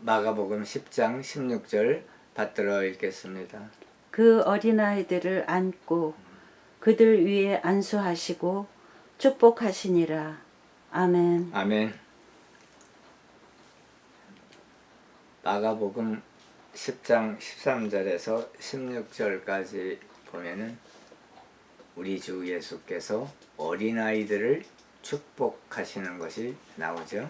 마가복음 10장 16절 받들어 읽겠습니다. 그 어린아이들을 안고 그들 위에 안수하시고 축복하시니라. 아멘. 아멘. 마가복음 10장 13절에서 16절까지 보면은 우리 주 예수께서 어린아이들을 축복하시는 것이 나오죠.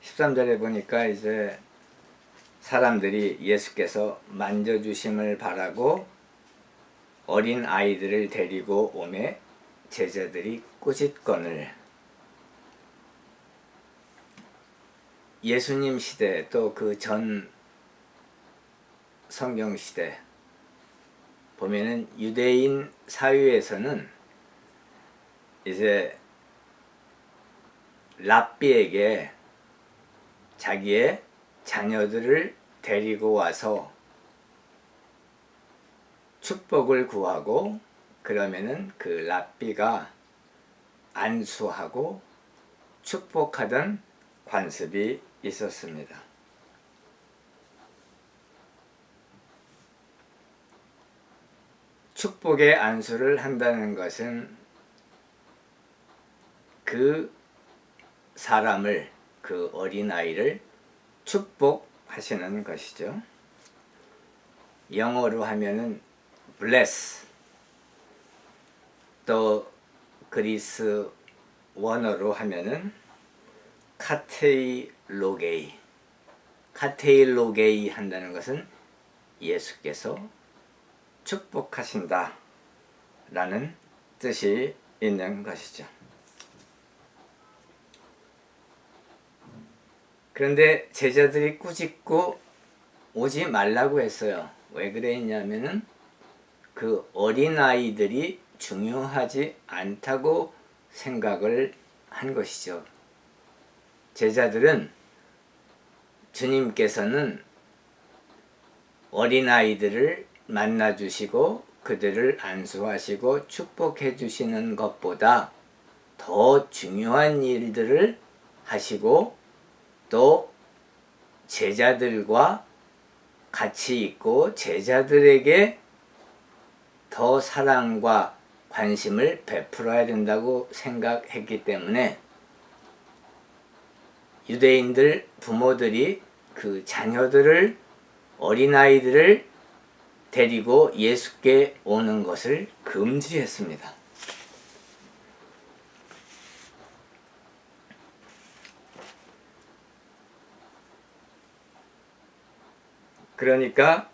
13절에 보니까 이제 사람들이 예수께서 만져주심을 바라고 어린 아이들을 데리고 오매 제자들이 꾸짖거늘. 예수님 시대 또 그 전 성경 시대 보면은 유대인 사회에서는 이제 랍비에게 자기의 자녀들을 데리고 와서 축복을 구하고 그러면은 그 랍비가 안수하고 축복하던 관습이 있었습니다. 축복의 안수를 한다는 것은 그 사람을, 그 어린아이를 축복하시는 것이죠. 영어로 하면은 bless, 또 그리스 원어로 하면은 카테일로게이. 카테일로게이 한다는 것은 예수께서 축복하신다 라는 뜻이 있는 것이죠. 그런데 제자들이 꾸짖고 오지 말라고 했어요. 왜 그랬냐면은 그 어린아이들이 중요하지 않다고 생각을 한 것이죠. 제자들은 주님께서는 어린아이들을 만나주시고 그들을 안수하시고 축복해 주시는 것보다 더 중요한 일들을 하시고 또 제자들과 같이 있고 제자들에게 더 사랑과 관심을 베풀어야 된다고 생각했기 때문에 유대인들 부모들이 그 자녀들을, 어린아이들을 데리고 예수께 오는 것을 금지했습니다. 그러니까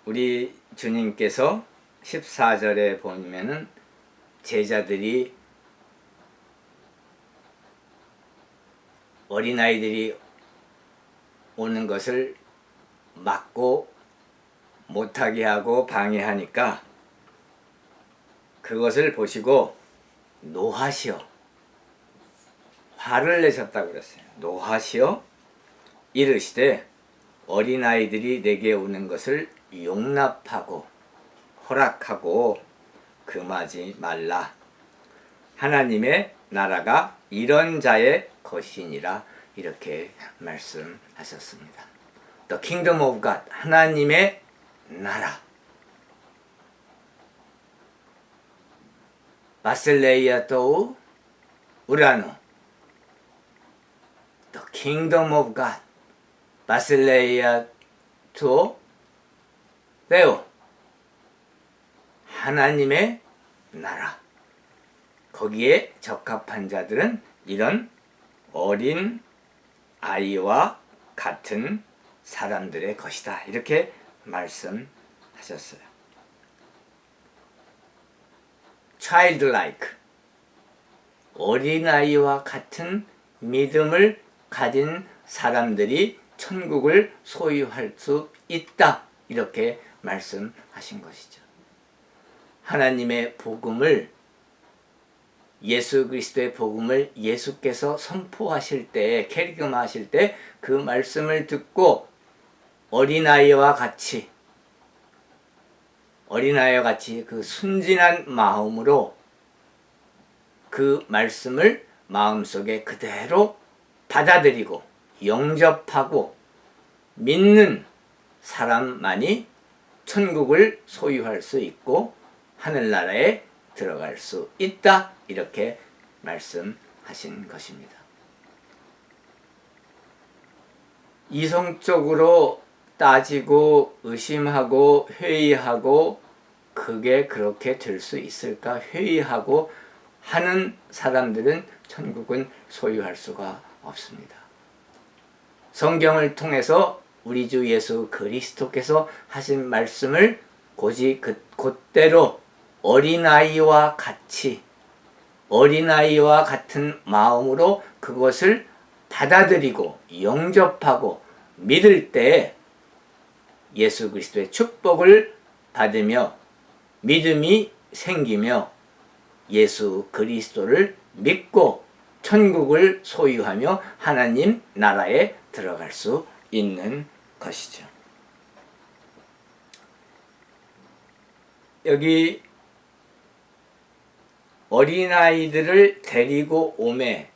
우리 주님께서 14절에 보면은 제자들이 어린아이들이 오는 것을 막고 못하게 하고 방해하니까 그것을 보시고 노하시어, 화를 내셨다고 그랬어요. 노하시어 이르시되 어린아이들이 내게 오는 것을 용납하고 허락하고 금하지 말라. 하나님의 나라가 이런 자의 것이니라. 이렇게 말씀하셨습니다. The kingdom of God, 하나님의 나라. 바실레이아 또 우라노. The kingdom of God, 바실레이아 또 데오. 하나님의 나라. 거기에 적합한 자들은 이런 어린 아이와 같은 사람들의 것이다. 이렇게 말씀하셨어요. childlike, 어린아이와 같은 믿음을 가진 사람들이 천국을 소유할 수 있다. 이렇게 말씀하신 것이죠. 하나님의 복음을, 예수 그리스도의 복음을 예수께서 선포하실 때, 캐리그마하실 때 그 말씀을 듣고 어린아이와 같이 그 순진한 마음으로 그 말씀을 마음속에 그대로 받아들이고 영접하고 믿는 사람만이 천국을 소유할 수 있고 하늘나라에 들어갈 수 있다. 이렇게 말씀하신 것입니다. 이성적으로 따지고 의심하고 회의하고 그게 그렇게 될 수 있을까 회의하고 하는 사람들은 천국은 소유할 수가 없습니다. 성경을 통해서 우리 주 예수 그리스도께서 하신 말씀을 곧대로 어린아이와 같은 마음으로 그것을 받아들이고 영접하고 믿을 때 예수 그리스도의 축복을 받으며 믿음이 생기며 예수 그리스도를 믿고 천국을 소유하며 하나님 나라에 들어갈 수 있는 것이죠. 여기 어린아이들을 데리고 오매,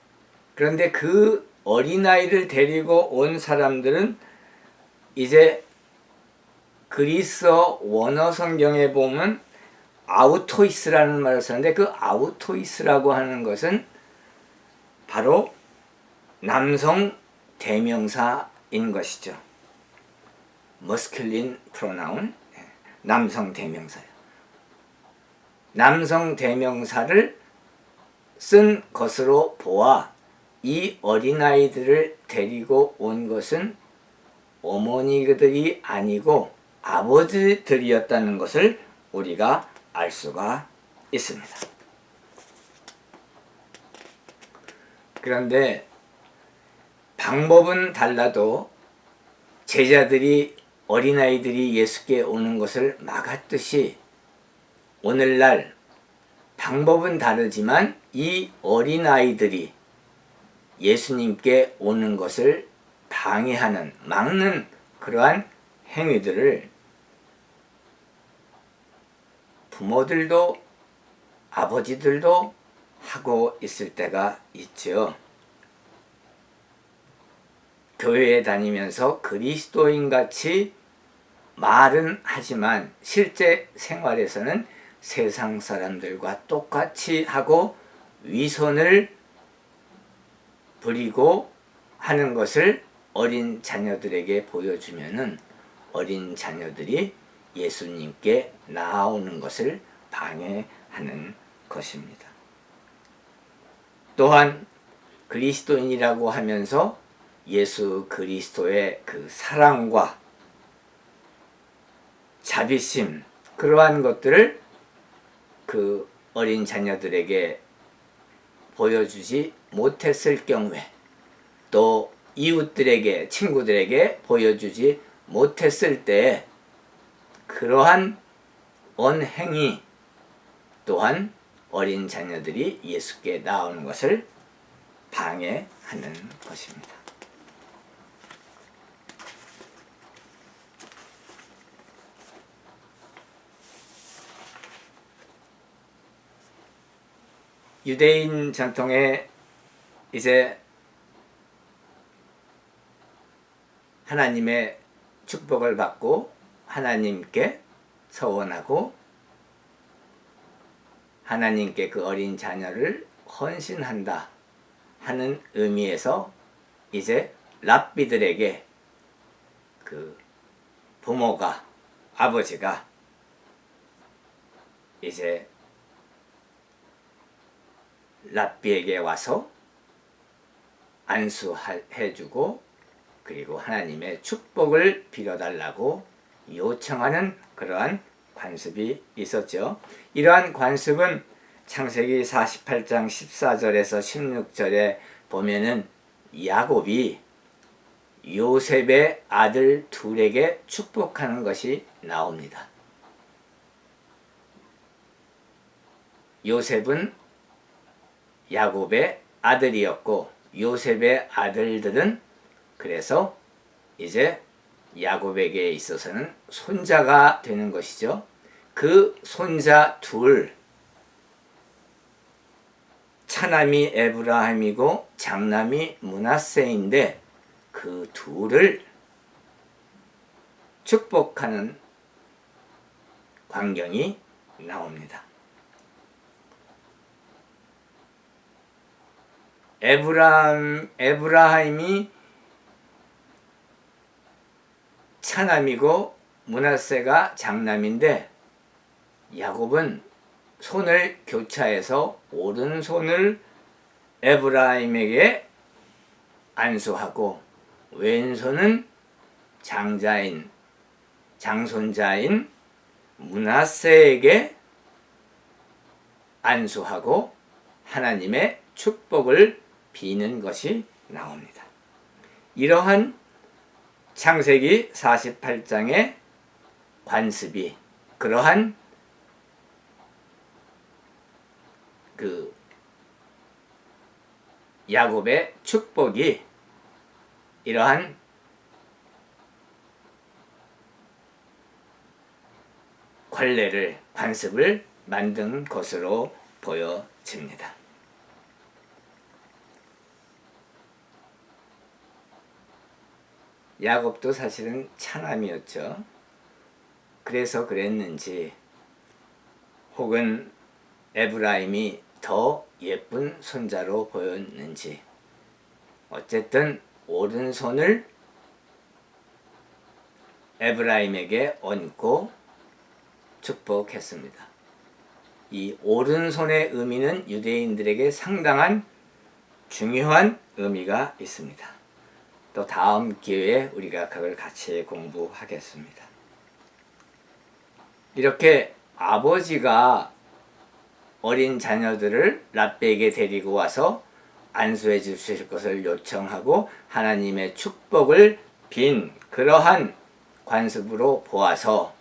그런데 그 어린아이를 데리고 온 사람들은 이제 그리스어 원어 성경에 보면 아우토이스라는 말을 쓰는데 그 아우토이스라고 하는 것은 바로 남성 대명사인 것이죠. 머스큘린 프로나운, 남성 대명사예요. 남성 대명사를 쓴 것으로 보아 이 어린아이들을 데리고 온 것은 어머니들이 아니고 아버지들이었다는 것을 우리가 알 수가 있습니다. 그런데 방법은 달라도 제자들이 어린아이들이 예수께 오는 것을 막았듯이 오늘날 방법은 다르지만 이 어린아이들이 예수님께 오는 것을 방해하는, 막는 그러한 행위들을 부모들도 아버지들도 하고 있을 때가 있죠. 교회에 다니면서 그리스도인같이 말은 하지만 실제 생활에서는 세상 사람들과 똑같이 하고 위선을 부리고 하는 것을 어린 자녀들에게 보여주면은 어린 자녀들이 예수님께 나아오는 것을 방해하는 것입니다. 또한 그리스도인이라고 하면서 예수 그리스도의 그 사랑과 자비심, 그러한 것들을 그 어린 자녀들에게 보여주지 못했을 경우에, 또 이웃들에게, 친구들에게 보여주지 못했을 때 그러한 언행이 또한 어린 자녀들이 예수께 나오는 것을 방해하는 것입니다. 유대인 전통에 이제 하나님의 축복을 받고 하나님께 서원하고 하나님께 그 어린 자녀를 헌신한다 하는 의미에서 이제 랍비들에게 그 부모가, 아버지가 이제 랍비에게 와서 안수해주고 그리고 하나님의 축복을 빌어달라고 요청하는 그러한 관습이 있었죠. 이러한 관습은 창세기 48장 14절에서 16절에 보면은 야곱이 요셉의 아들 둘에게 축복하는 것이 나옵니다. 요셉은 야곱의 아들이었고 요셉의 아들들은 그래서 이제 야곱에게 있어서는 손자가 되는 것이죠. 그 손자 둘, 차남이 에브라임이고 장남이 므낫세인데 그 둘을 축복하는 광경이 나옵니다. 에브라임이 차남이고 므낫세가 장남인데 야곱은 손을 교차해서 오른손을 에브라임에게 안수하고 왼손은 장손자인 므낫세에게 안수하고 하나님의 축복을 비는 것이 나옵니다. 이러한 창세기 48장의 관습이 그러한 그 야곱의 축복이 이러한 관습을 만든 것으로 보여집니다. 야곱도 사실은 차남이었죠. 그래서 그랬는지 혹은 에브라임이 더 예쁜 손자로 보였는지 어쨌든 오른손을 에브라임에게 얹고 축복했습니다. 이 오른손의 의미는 유대인들에게 상당한 중요한 의미가 있습니다. 또 다음 기회에 우리가 그걸 같이 공부하겠습니다. 이렇게 아버지가 어린 자녀들을 랍베에게 데리고 와서 안수해 주실 것을 요청하고 하나님의 축복을 빈 그러한 관습으로 보아서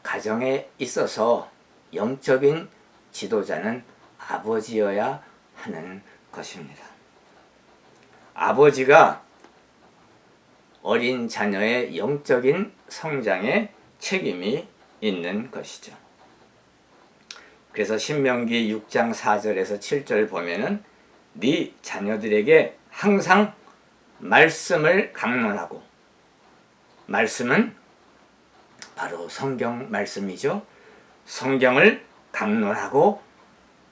가정에 있어서 영적인 지도자는 아버지여야 하는 것입니다. 아버지가 어린 자녀의 영적인 성장에 책임이 있는 것이죠. 그래서 신명기 6장 4절에서 7절 보면은 네 자녀들에게 항상 말씀을 강론하고, 말씀은 바로 성경 말씀이죠. 성경을 강론하고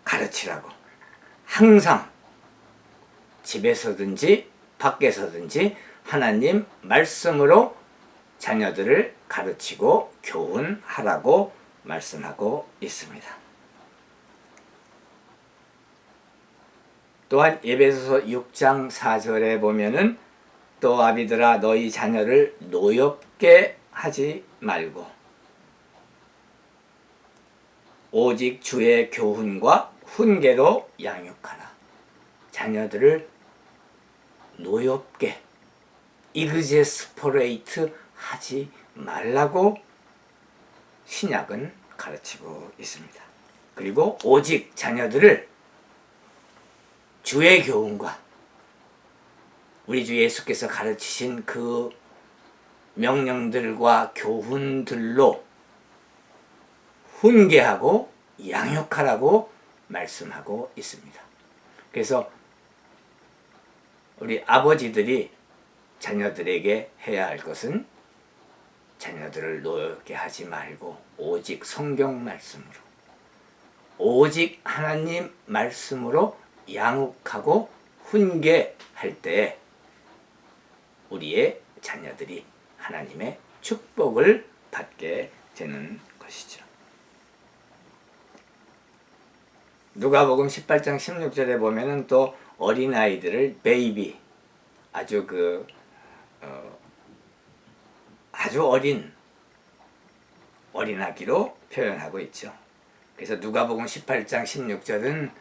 가르치라고. 항상 집에서든지 밖에서든지 하나님 말씀으로 자녀들을 가르치고 교훈하라고 말씀하고 있습니다. 또한 에베소서 6장 4절에 보면은 또 아비들아 너희 자녀를 노엽게 하지 말고 오직 주의 교훈과 훈계로 양육하라. 자녀들을 노엽게 이그제스포레이트 하지 말라고 신약은 가르치고 있습니다. 그리고 오직 자녀들을 주의 교훈과 우리 주 예수께서 가르치신 그 명령들과 교훈들로 훈계하고 양육하라고 말씀하고 있습니다. 그래서 우리 아버지들이 자녀들에게 해야 할 것은 자녀들을 노엽게 하지 말고 오직 성경 말씀으로, 오직 하나님 말씀으로 양육하고 훈계할 때 우리의 자녀들이 하나님의 축복을 받게 되는 것이죠. 누가복음 18장 16절에 보면은 또 어린아이들을 베이비, 아주 아주 어린아기로 표현하고 있죠. 그래서 누가복음 18장 16절은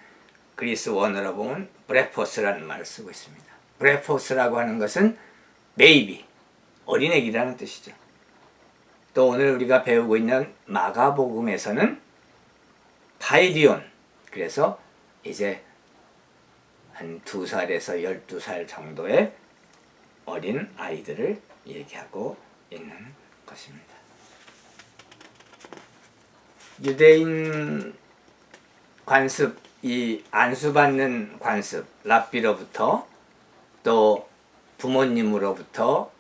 그리스 원어로 보면 브레포스라는 말을 쓰고 있습니다. 브레포스라고 하는 것은 베이비, 어린애기라는 뜻이죠. 또 오늘 우리가 배우고 있는 마가복음에서는 파이디온, 그래서 이제 한 2살에서 12살 정도의 어린 아이들을 얘기하고 있는 것입니다. 유대인 관습 이 안수받는 관습, 랍비로부터 또 부모님으로부터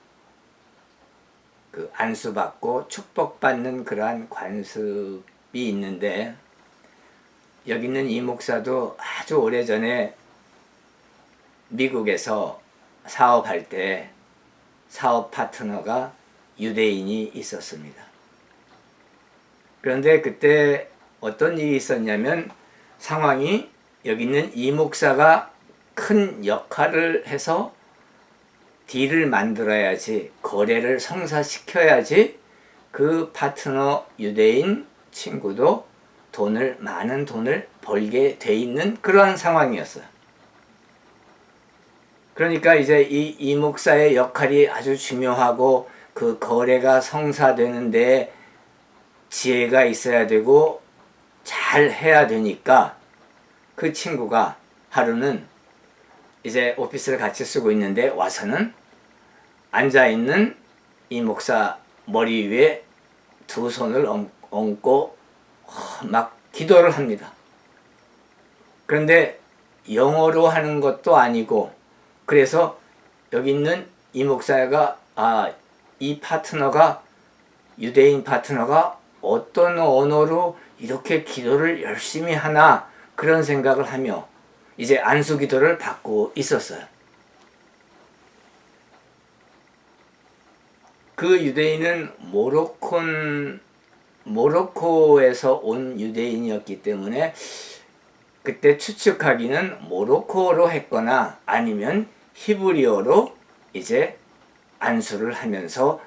그 안수받고 축복받는 그러한 관습이 있는데, 여기 있는 이 목사도 아주 오래전에 미국에서 사업할 때 사업 파트너가 유대인이 있었습니다. 그런데 그때 어떤 일이 있었냐면, 상황이 여기 있는 이 목사가 큰 역할을 해서 딜을 만들어야지, 거래를 성사시켜야지 그 파트너 유대인 친구도 많은 돈을 벌게 돼 있는 그러한 상황이었어요. 그러니까 이제 이 목사의 역할이 아주 중요하고, 그 거래가 성사되는데 지혜가 있어야 되고 잘 해야 되니까, 그 친구가 하루는 이제 오피스를 같이 쓰고 있는데 와서는 앉아있는 이 목사 머리 위에 두 손을 얹고 막 기도를 합니다. 그런데 영어로 하는 것도 아니고, 그래서 여기 있는 이 목사가 이 파트너가, 유대인 파트너가 어떤 언어로 이렇게 기도를 열심히 하나, 그런 생각을 하며 이제 안수 기도를 받고 있었어요. 그 유대인은 모로코에서 온 유대인이었기 때문에 그때 추측하기는 모로코어로 했거나 아니면 히브리어로 이제 안수를 하면서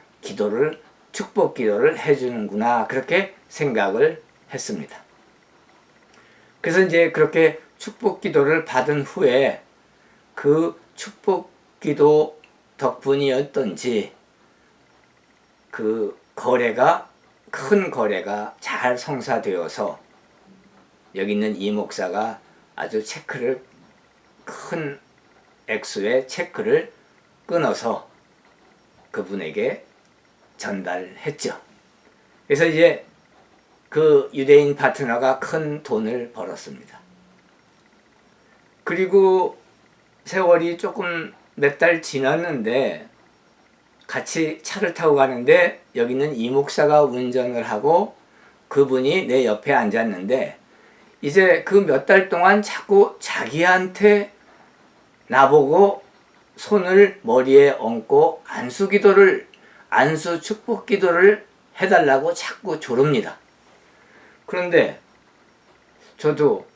축복 기도를 해주는구나, 그렇게 생각을 했습니다. 그래서 이제 그렇게 축복 기도를 받은 후에 그 축복 기도 덕분이었던지 그 큰 거래가 잘 성사되어서 여기 있는 이 목사가 아주 큰 액수의 체크를 끊어서 그분에게 전달했죠. 그래서 이제 그 유대인 파트너가 큰 돈을 벌었습니다. 그리고 세월이 조금 몇 달 지났는데 같이 차를 타고 가는데 여기는 이 목사가 운전을 하고 그분이 내 옆에 앉았는데, 이제 그 몇 달 동안 자꾸 자기한테 나보고 손을 머리에 얹고 안수 축복 기도를 해달라고 자꾸 조릅니다. 그런데 저도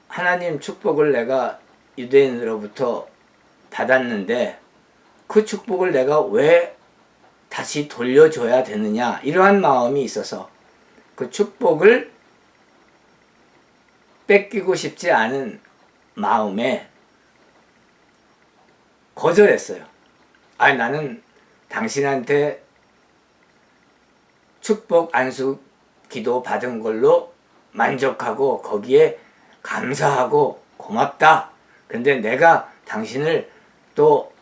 하나님 축복을 내가 유대인으로부터 받았는데 그 축복을 내가 왜 다시 돌려줘야 되느냐, 이러한 마음이 있어서 그 축복을 뺏기고 싶지 않은 마음에 거절했어요. 나는 당신한테 축복 안수 기도 받은 걸로 만족하고 거기에 감사하고 고맙다. 근데 내가 당신을 또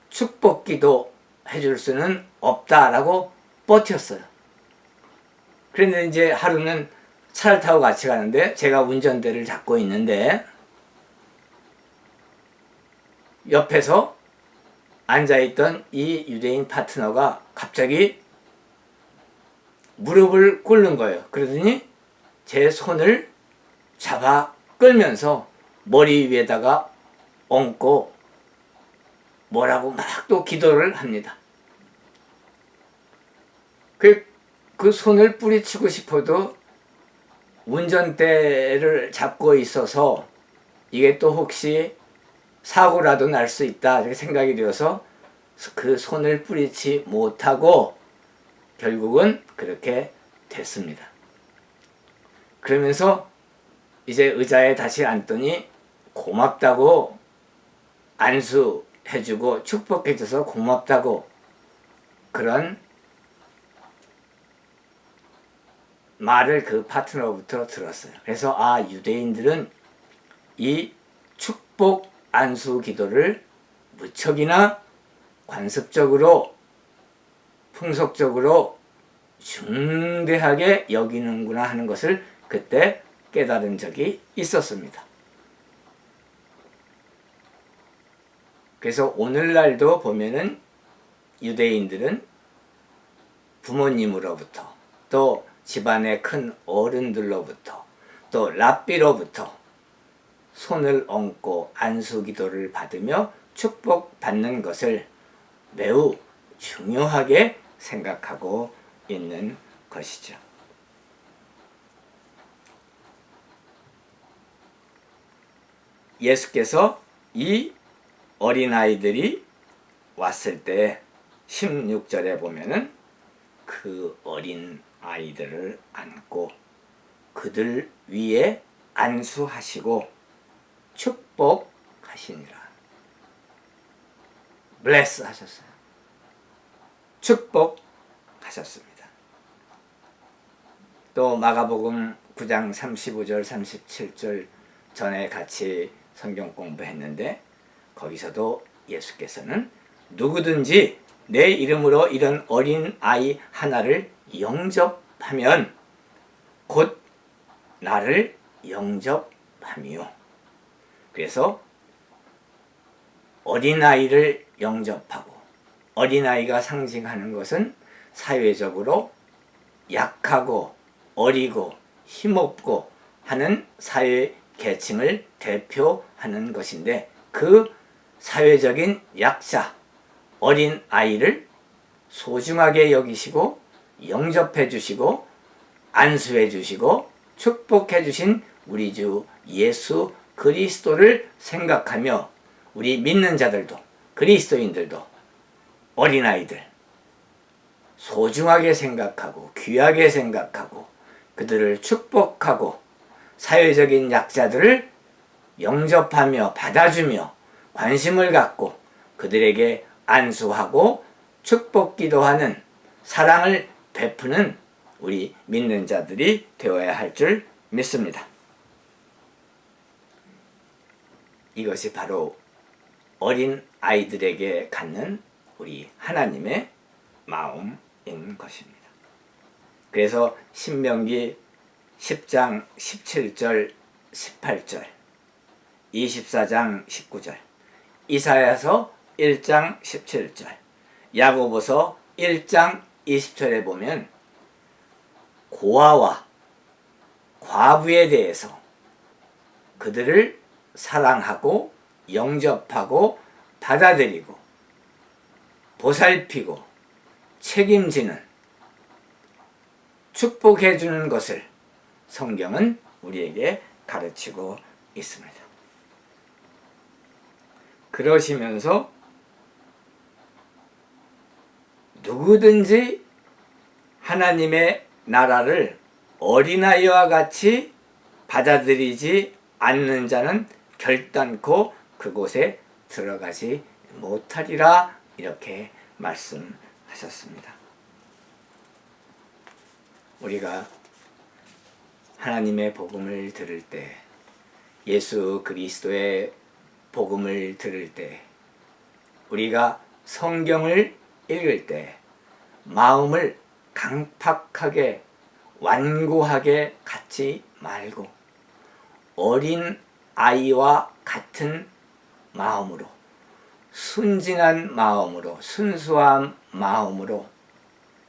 축복 기도 해줄 수는 없다라고 버텼어요. 그런데 이제 하루는 차를 타고 같이 가는데 제가 운전대를 잡고 있는데 옆에서 앉아있던 이 유대인 파트너가 갑자기 무릎을 꿇는 거예요. 그러더니 제 손을 잡아 끌면서 머리 위에다가 얹고 뭐라고 막 또 기도를 합니다. 그 손을 뿌리치고 싶어도 운전대를 잡고 있어서 이게 또 혹시 사고라도 날 수 있다 이렇게 생각이 되어서 그 손을 뿌리치 못하고 결국은 그렇게 됐습니다. 그러면서 이제 의자에 다시 앉더니 고맙다고, 안수해주고 축복해줘서 고맙다고, 그런 말을 그 파트너부터 들었어요. 그래서 유대인들은 이 축복 안수 기도를 무척이나 관습적으로 풍속적으로 중대하게 여기는구나 하는 것을 그때 깨달은 적이 있었습니다. 그래서 오늘날도 보면은 유대인들은 부모님으로부터 또 집안의 큰 어른들로부터 또 랍비로부터 손을 얹고 안수기도를 받으며 축복받는 것을 매우 중요하게 생각하고 있는 것이죠. 예수께서 이 어린아이들이 왔을 때 16절에 보면은 그 어린 아이들을 안고 그들 위에 안수하시고 축복하시니라. bless 하셨어요. 축복하셨습니다. 또 마가복음 9장 35절 37절 전에 같이 성경 공부했는데 거기서도 예수께서는 누구든지 내 이름으로 이런 어린 아이 하나를 영접하면 곧 나를 영접함이요. 그래서 어린아이를 영접하고, 어린아이가 상징하는 것은 사회적으로 약하고 어리고 힘없고 하는 사회 계층을 대표하는 것인데, 그 사회적인 약자, 어린아이를 소중하게 여기시고 영접해 주시고 안수해 주시고 축복해 주신 우리 주 예수 그리스도를 생각하며 우리 믿는 자들도 그리스도인들도 어린아이들 소중하게 생각하고 귀하게 생각하고 그들을 축복하고 사회적인 약자들을 영접하며 받아주며 관심을 갖고 그들에게 안수하고 축복 기도하는 사랑을 베푸는 우리 믿는 자들이 되어야 할 줄 믿습니다. 이것이 바로 어린 아이들에게 갖는 우리 하나님의 마음인 것입니다. 그래서 신명기 10장 17절 18절 24장 19절 이사야서 1장 17절 야고보서 1장 20절에 보면 고아와 과부에 대해서 그들을 사랑하고 영접하고 받아들이고 보살피고 책임지는 축복해 주는 것을 성경은 우리에게 가르치고 있습니다. 그러시면서 누구든지 하나님의 나라를 어린아이와 같이 받아들이지 않는 자는 결단코 그곳에 들어가지 못하리라, 이렇게 말씀하셨습니다. 우리가 하나님의 복음을 들을 때, 예수 그리스도의 복음을 들을 때, 우리가 성경을 읽을 때 마음을 강팍하게 완고하게 갖지 말고 어린 아이와 같은 마음으로, 순진한 마음으로, 순수한 마음으로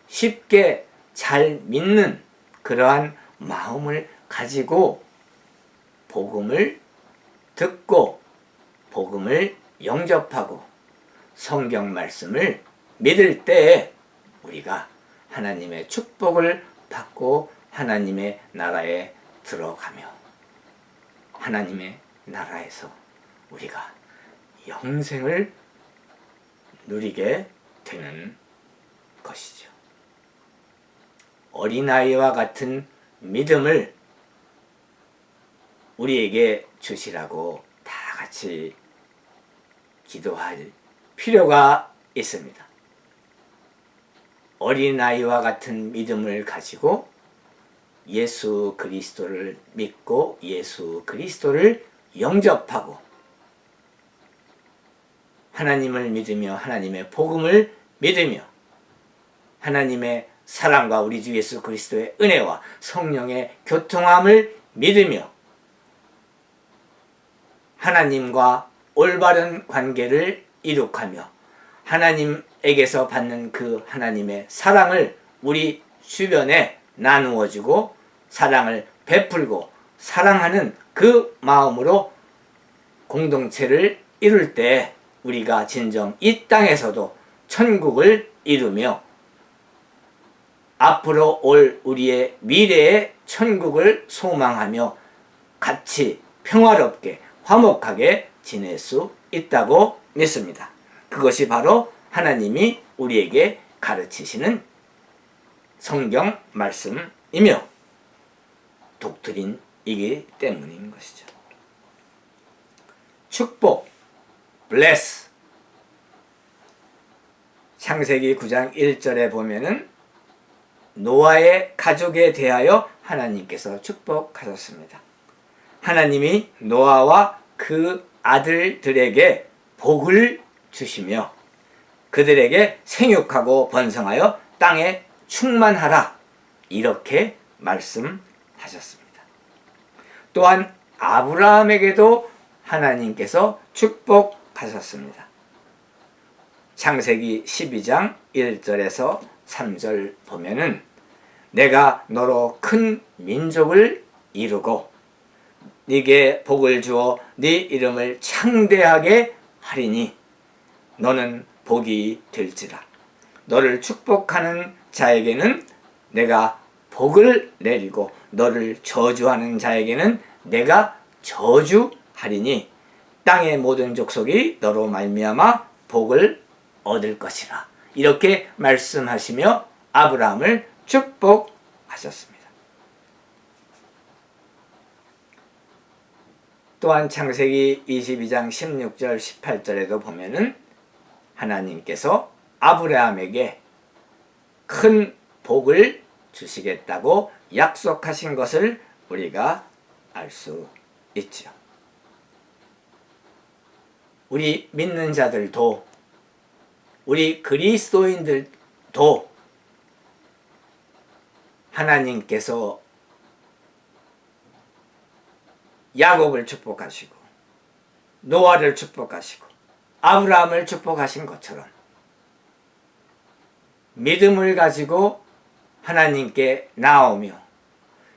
쉽게 잘 믿는 그러한 마음을 가지고 복음을 듣고 복음을 영접하고 성경 말씀을 믿을 때에 우리가 하나님의 축복을 받고 하나님의 나라에 들어가며 하나님의 나라에서 우리가 영생을 누리게 되는 것이죠. 어린아이와 같은 믿음을 우리에게 주시라고 다 같이 기도할 필요가 있습니다. 어린아이와 같은 믿음을 가지고 예수 그리스도를 믿고 예수 그리스도를 영접하고 하나님을 믿으며 하나님의 복음을 믿으며 하나님의 사랑과 우리 주 예수 그리스도의 은혜와 성령의 교통함을 믿으며 하나님과 올바른 관계를 이룩하며 하나님에게서 받는 그 하나님의 사랑을 우리 주변에 나누어주고 사랑을 베풀고 사랑하는 그 마음으로 공동체를 이룰 때 우리가 진정 이 땅에서도 천국을 이루며 앞으로 올 우리의 미래의 천국을 소망하며 같이 평화롭게 화목하게 지낼 수 있다고 믿습니다. 그것이 바로 하나님이 우리에게 가르치시는 성경 말씀이며 독트린이기 때문인 것이죠. 축복, bless. 창세기 9장 1절에 보면은 노아의 가족에 대하여 하나님께서 축복하셨습니다. 하나님이 노아와 그 아들들에게 복을 주시며 그들에게 생육하고 번성하여 땅에 충만하라 이렇게 말씀하셨습니다. 또한 아브라함에게도 하나님께서 축복하셨습니다. 창세기 12장 1절에서 3절 보면은 내가 너로 큰 민족을 이루고 네게 복을 주어 네 이름을 창대하게 하리니 너는 복이 될지라. 너를 축복하는 자에게는 내가 복을 내리고 너를 저주하는 자에게는 내가 저주하리니 땅의 모든 족속이 너로 말미암아 복을 얻을 것이라. 이렇게 말씀하시며 아브라함을 축복하셨습니다. 또한 창세기 22장 16절 18절에도 보면은 하나님께서 아브라함에게 큰 복을 주시겠다고 약속하신 것을 우리가 알 수 있죠. 우리 믿는 자들도 우리 그리스도인들도 하나님께서 야곱을 축복하시고 노아를 축복하시고 아브라함을 축복하신 것처럼 믿음을 가지고 하나님께 나오며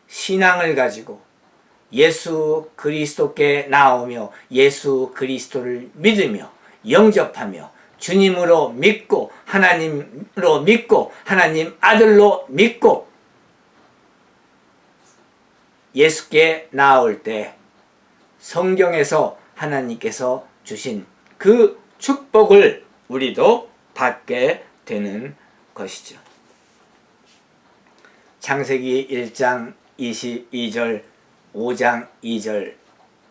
신앙을 가지고 예수 그리스도께 나오며 예수 그리스도를 믿으며 영접하며 주님으로 믿고 하나님으로 믿고 하나님 아들로 믿고 예수께 나올 때 성경에서 하나님께서 주신 그 축복을 우리도 받게 되는 것이죠. 창세기 1장 22절 5장 2절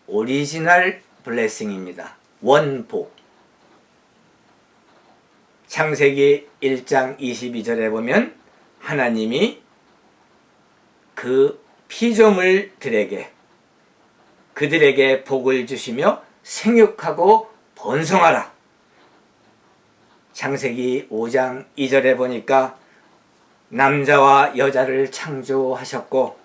오리지널 블레싱입니다. 원복. 창세기 1장 22절에 보면 하나님이 그 피조물들에게 그들에게 복을 주시며 생육하고 번성하라. 창세기 5장 2절에 보니까 남자와 여자를 창조하셨고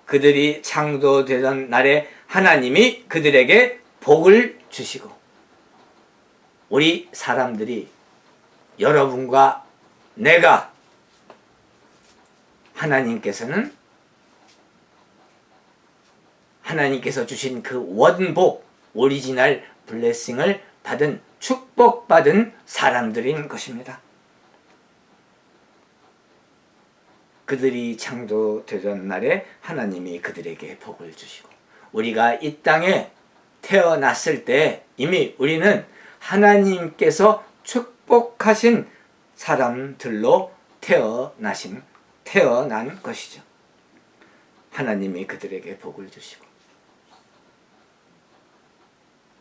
그들이 창조되던 날에 하나님이 그들에게 복을 주시고 우리 사람들이 여러분과 내가 하나님께서 주신 그 원복 오리지널 블레싱을 받은 축복받은 사람들인 것입니다. 그들이 창조되던 날에 하나님이 그들에게 복을 주시고 우리가 이 땅에 태어났을 때 이미 우리는 하나님께서 축복하신 사람들로 태어난 것이죠. 하나님이 그들에게 복을 주시고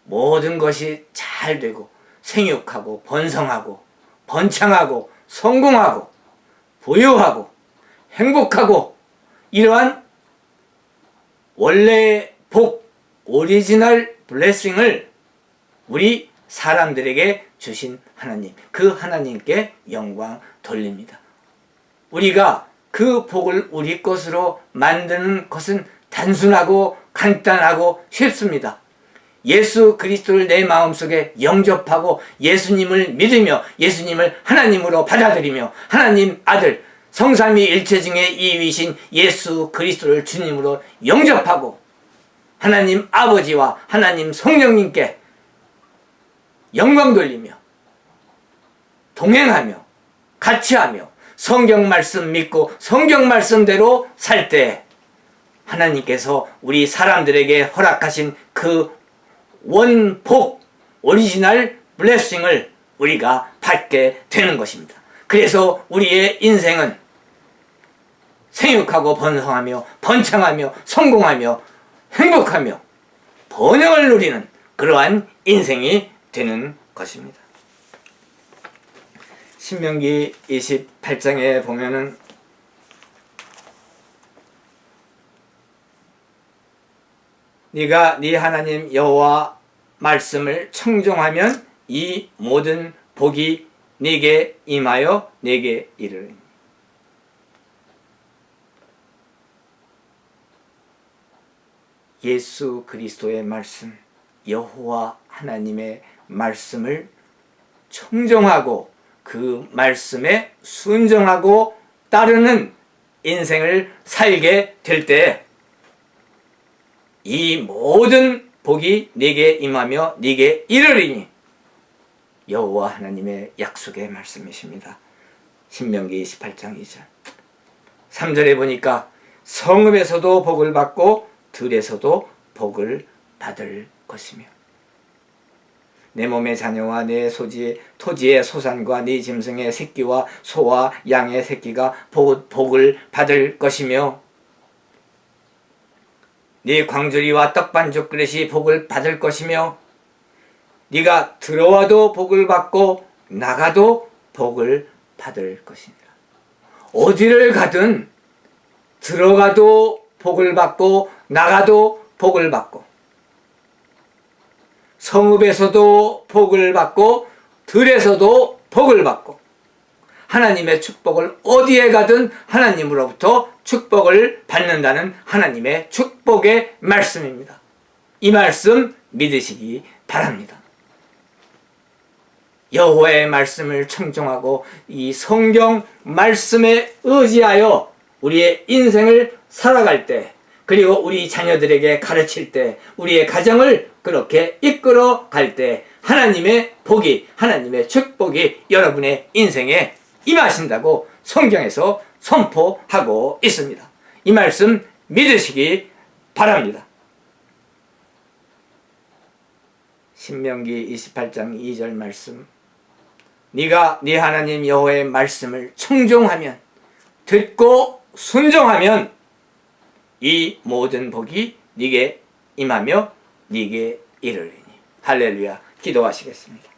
모든 것이 잘 되고 생육하고 번성하고 번창하고 성공하고 부유하고 행복하고 이러한 원래의 복, 오리지널 블레싱을 우리 사람들에게 주신 하나님, 그 하나님께 영광 돌립니다. 우리가 그 복을 우리 것으로 만드는 것은 단순하고 간단하고 쉽습니다. 예수 그리스도를 내 마음속에 영접하고 예수님을 믿으며 예수님을 하나님으로 받아들이며 하나님 아들 성삼위일체 중에 2위신 예수 그리스도를 주님으로 영접하고 하나님 아버지와 하나님 성령님께 영광 돌리며 동행하며 같이하며 성경 말씀 믿고 성경 말씀대로 살 때 하나님께서 우리 사람들에게 허락하신 그 원복 오리지널 블레싱을 우리가 받게 되는 것입니다. 그래서 우리의 인생은 생육하고 번성하며 번창하며 성공하며 행복하며 번영을 누리는 그러한 인생이 되는 것입니다. 신명기 28장에 보면은 네가 네 하나님 여호와 말씀을 청종하면 이 모든 복이 네게 임하여 네게 이르리니. 예수 그리스도의 말씀, 여호와 하나님의 말씀을 청종하고 그 말씀에 순종하고 따르는 인생을 살게 될 때 이 모든 복이 네게 임하며 네게 이르리니. 여호와 하나님의 약속의 말씀이십니다. 신명기 28장 2절 3절에 보니까 성읍에서도 복을 받고 들에서도 복을 받을 것이며 내 몸의 자녀와 내 토지의 소산과 네 짐승의 새끼와 소와 양의 새끼가 복을 받을 것이며 네 광주리와 떡반죽 그릇이 복을 받을 것이며 네가 들어와도 복을 받고 나가도 복을 받을 것이니라. 어디를 가든 들어가도 복을 받고 나가도 복을 받고 성읍에서도 복을 받고 들에서도 복을 받고 하나님의 축복을 어디에 가든 하나님으로부터 축복을 받는다는 하나님의 축복의 말씀입니다. 이 말씀 믿으시기 바랍니다. 여호와의 말씀을 청종하고 이 성경 말씀에 의지하여 우리의 인생을 살아갈 때 그리고 우리 자녀들에게 가르칠 때 우리의 가정을 그렇게 이끌어 갈 때 하나님의 복이 하나님의 축복이 여러분의 인생에 임하신다고 성경에서 선포하고 있습니다. 이 말씀 믿으시기 바랍니다. 신명기 28장 2절 말씀 네가 네 하나님 여호와의 말씀을 청종하면 듣고 순종하면 이 모든 복이 네게 임하며 네게 이르리니. 할렐루야. 기도하시겠습니다.